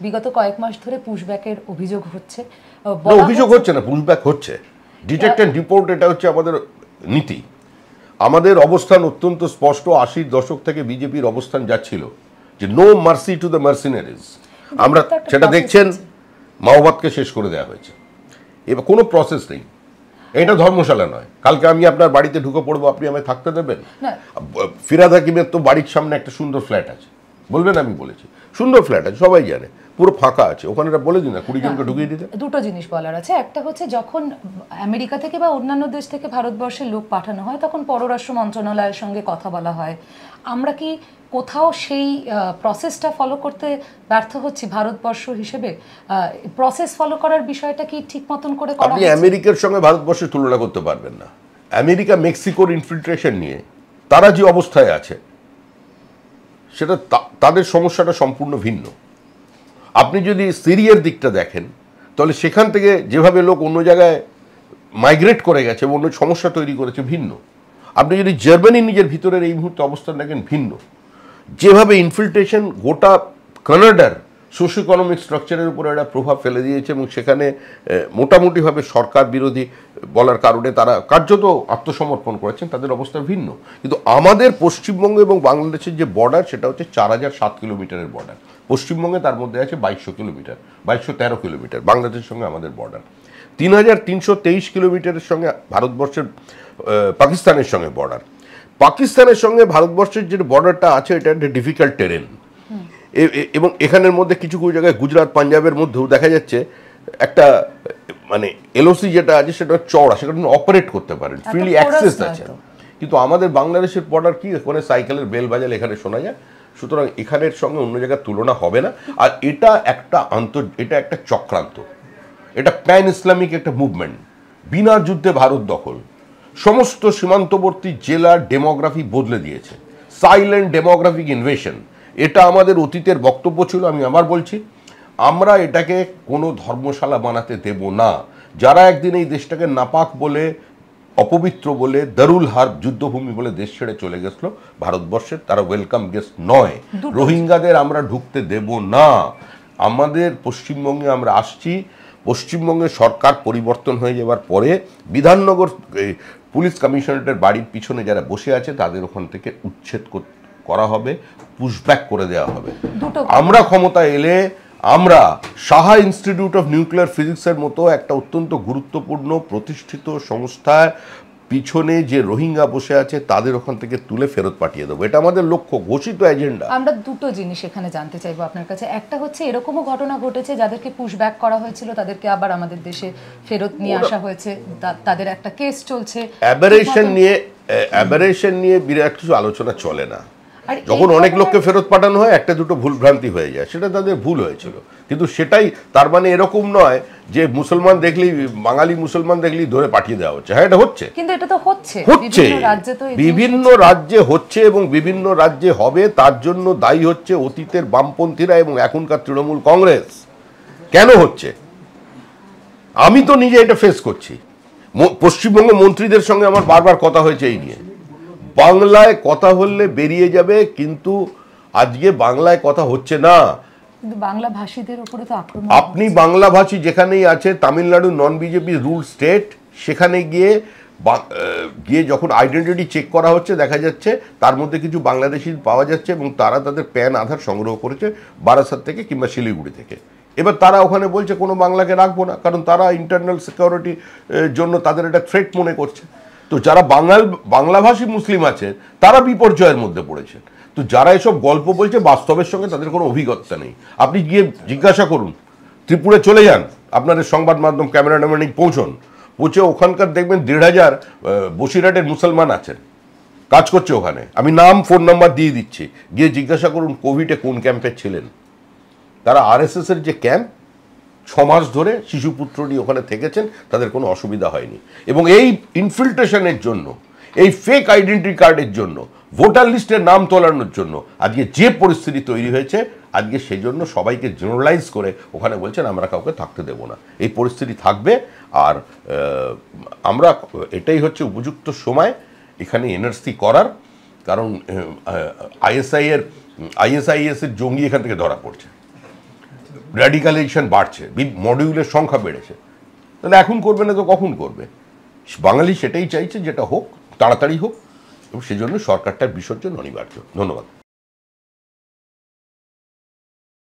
বিগত কয়েক মাস ধরে পুশব্যাকের অভিযোগ হচ্ছে। অভিযোগ হচ্ছে না, পুশব্যাক হচ্ছে। ডিটেক্ট অ্যান্ড রিপোর্ট, এটা হচ্ছে আমাদের নীতি। আমাদের অবস্থান অত্যন্ত স্পষ্ট। 80-র দশক থেকে বিজেপির অবস্থান যাচ্ছিল যে নো মার্সি টু দ্য মার্সিনারিজ। আমরা সেটা দেখছেন, মাওবাদকে শেষ করে দেওয়া হয়েছে। এবার কোনো প্রসেস নেই, এটা ধর্মশালা নয়। কালকে আমি আপনার বাড়িতে ঢুকে পড়বো, আপনি আমায় থাকতে দেবেন? ফিরহাদ হাকিমের তো বাড়ির সামনে একটা সুন্দর ফ্ল্যাট আছে, বলবেন আমি বলেছি? সুন্দর ফ্ল্যাট আছে, সবাই জানে, পুরো ফাঁকা আছে, ওখানে বলে দিন না 20 জনকে ঢুকিয়ে দিতে। দুটো জিনিস বলার আছে। একটা হচ্ছে যখন আমেরিকা থেকে বা অন্যান্য দেশ থেকে ভারতবর্ষের লোক পাঠানো হয় তখন পররাষ্ট্র মন্ত্রণালয়ের সঙ্গে কথা বলা হয়। আমরা কি কোথাও সেই প্রসেসটা ফলো করতে ব্যর্থ হচ্ছি ভারতবর্ষ হিসেবে? প্রসেস ফলো করার বিষয়টা কি ঠিক মতন করে করা? আপনি আমেরিকার সঙ্গে ভারতবর্ষের তুলনা করতে পারবেন না। আমেরিকা মেক্সিকোর ইনফিল্ট্রেশন নিয়ে তারা যে অবস্থায় আছে, সেটা তাদের সমস্যাটা সম্পূর্ণ ভিন্ন। আপনি যদি সিরিয়ার দিকটা দেখেন, তাহলে সেখান থেকে যেভাবে লোক অন্য জায়গায় মাইগ্রেট করে গেছে, অন্য সমস্যা তৈরি করেছে, ভিন্ন। আপনি যদি জার্মানি নিজের ভিতরের এই মুহূর্তে অবস্থান দেখেন, ভিন্ন। যেভাবে ইনফিল্ট্রেশন গোটা কানাডার সোশ্য ইকোনমিক স্ট্রাকচারের উপরে একটা প্রভাব ফেলে দিয়েছে, এবং সেখানে মোটামুটিভাবে সরকার বিরোধী বলার কারণে তারা কার্যত আত্মসমর্পণ করেছেন, তাদের অবস্থা ভিন্ন। কিন্তু আমাদের পশ্চিমবঙ্গ এবং বাংলাদেশের যে বর্ডার, সেটা হচ্ছে 4007 কিলোমিটারের বর্ডার। পশ্চিমবঙ্গে তার মধ্যে আছে 2200 কিলোমিটার, 2213 কিলোমিটার বাংলাদেশের সঙ্গে আমাদের বর্ডার। 3323 কিলোমিটারের সঙ্গে ভারতবর্ষের পাকিস্তানের সঙ্গে বর্ডার। পাকিস্তানের সঙ্গে ভারতবর্ষের যে বর্ডারটা আছে, এটা একটা ডিফিকাল্ট টেরেন, এবং এখানের মধ্যে কিছু কিছু জায়গায় গুজরাট পাঞ্জাবের মধ্যেও দেখা যাচ্ছে একটা মানে এলওসি যেটা আছে সেটা চওড়া, সেটা অপারেট করতে পারেন, ফ্রিলি অ্যাক্সেস আছে। কিন্তু আমাদের বাংলাদেশের বর্ডার কি, ওখানে সাইকেলের বেল বাজালে এখানে শোনা যায়। সুতরাং এখানের সঙ্গে অন্য জায়গার তুলনা হবে না। আর এটা একটা চক্রান্ত, এটা প্যান ইসলামিক একটা মুভমেন্ট। বিনা যুদ্ধে ভারত দখল, সমস্ত সীমান্তবর্তী জেলার ডেমোগ্রাফি বদলে দিয়েছে, সাইলেন্ট ডেমোগ্রাফিক ইনভেশন। এটা আমাদের অতীতের বক্তব্য ছিল। আমি আবার বলছি, আমরা এটাকে কোনো ধর্মশালা বানাতে দেব না। যারা একদিন এই দেশটাকে নাপাক বলে, অপবিত্র বলে, দারুল হার্ব যুদ্ধভূমি বলে দেশ ছেড়ে চলে গেছিল ভারতবর্ষের, তারা ওয়েলকাম গেস্ট নয়। রোহিঙ্গাদের আমরা ঢুকতে দেব না। আমাদের পশ্চিমবঙ্গে আমরা আসছি, পশ্চিমবঙ্গে সরকার পরিবর্তন হয়ে যাওয়ার পরে বিধাননগর পুলিশ কমিশনারেটের বাড়ির পিছনে যারা বসে আছে তাদের ওখান থেকে উচ্ছেদ করা হবে, পুশব্যাক করে দেওয়া হবে। আমরা ক্ষমতা এলে আমরা সাহা ইনস্টিটিউট অফ নিউক্লিয়ার ফিজিক্সের মতো একটা অত্যন্ত গুরুত্বপূর্ণ প্রতিষ্ঠিত সংস্থার পিছনে যে রোহিঙ্গা বসে আছে তাদের ওখান থেকে তুলে ফেরত পাঠিয়ে দেবো। এটা আমাদের লক্ষ্য, ঘোষিত এজেন্ডা। আমরা দুটো জিনিস এখানে জানতে চাইবো আপনার কাছে। একটা হচ্ছে এরকমও ঘটনা ঘটেছে যাদেরকে পুশব্যাক করা হয়েছিল তাদেরকে আবার আমাদের দেশে ফেরত নিয়ে আসা হয়েছে, তাদের একটা কেস চলছে। অ্যাবারেশন নিয়ে বিরাট কিছু আলোচনা চলে না। যখন অনেক লোককে ফেরত পাঠানো হয়, একটা দুটো ভুল ভ্রান্তি হয়ে যায়, সেটা তাদের ভুল হয়েছিল। কিন্তু সেটাই তার মানে এরকম নয় যে মুসলমান দেখলেই, বাঙালি মুসলমান দেখলেই ধরে পাঠিয়ে দেওয়া হচ্ছে। হ্যাঁ, এটা হচ্ছে, কিন্তু এটা তো হচ্ছে বিভিন্ন রাজ্যে হচ্ছে এবং বিভিন্ন রাজ্যে হবে। তার জন্য দায়ী হচ্ছে অতীতের বামপন্থীরা এবং এখনকার তৃণমূল কংগ্রেস। কেন হচ্ছে? আমি তো নিজে এটা ফেস করছি। পশ্চিমবঙ্গ মন্ত্রীদের সঙ্গে আমার বারবার কথা হয়েছে এই নিয়ে। বাংলায় কথা হলে বেরিয়ে যাবে, কিন্তু আজকে বাংলায় কথা হচ্ছে না। বাংলা ভাষীদের উপরে তো আক্রমণ। আপনি বাংলা ভাষী যেখানেই আছে, তামিলনাড়ু নন বিজেপি রুল স্টেট, সেখানে গিয়ে যখন আইডেন্টিটি চেক করা হচ্ছে, দেখা যাচ্ছে তার মধ্যে কিছু বাংলাদেশি পাওয়া যাচ্ছে এবং তারা তাদের প্যান আধার সংগ্রহ করেছে বারাসাত থেকে কিংবা শিলিগুড়ি থেকে। এবার তারা ওখানে বলছে কোনো বাংলাকে রাখবো না, কারণ তারা ইন্টারনাল সিকিউরিটির জন্য তাদের একটা থ্রেট মনে করছে। তো যারা বাংলাভাষী মুসলিম আছে তারা বিপর্যয়ের মধ্যে পড়েছেন। তো যারা এসব গল্প বলছে, বাস্তবের সঙ্গে তাদের কোনো অভিজ্ঞতা নেই। আপনি গিয়ে জিজ্ঞাসা করুন, ত্রিপুরে চলে যান, আপনাদের সংবাদ মাধ্যম ক্যামেরাম্যানে পৌঁছে ওখানকার দেখবেন 1500 বসিরহাটের মুসলমান আছেন, কাজ করছে ওখানে। আমি নাম ফোন নাম্বার দিয়ে দিচ্ছি, গিয়ে জিজ্ঞাসা করুন কোভিডে কোন ক্যাম্পে ছিলেন। তারা আরএসএস এর যে ক্যাম্প, 6 মাস ধরে শিশুপুত্র নিয়ে ওখানে থেকেছেন, তাদের কোনো অসুবিধা হয়নি। এবং এই ইনফিল্ট্রেশনের জন্য, এই ফেক আইডেন্টি কার্ডের জন্য, ভোটার লিস্টের নাম তোলানোর জন্য আজকে যে পরিস্থিতি তৈরি হয়েছে, আজকে সেই জন্য সবাইকে জেনারেলাইজ করে ওখানে বলছেন আমরা কাউকে থাকতে দেব না। এই পরিস্থিতি থাকবে। আর আমরা, এটাই হচ্ছে উপযুক্ত সময় এখানে এনআরসি করার, কারণ আইএসআইএস এর জঙ্গি এখান থেকে ধরা পড়ছে। র্যাডিকালাইজেশন বাড়ছে, মডিউলের সংখ্যা বেড়েছে, তাহলে এখন করবে না তো কখন করবে? বাঙালি সেটাই চাইছে, যেটা হোক, তাড়াতাড়ি হোক, এবং সেজন্য সরকারটার বিসর্জন অনিবার্য। ধন্যবাদ।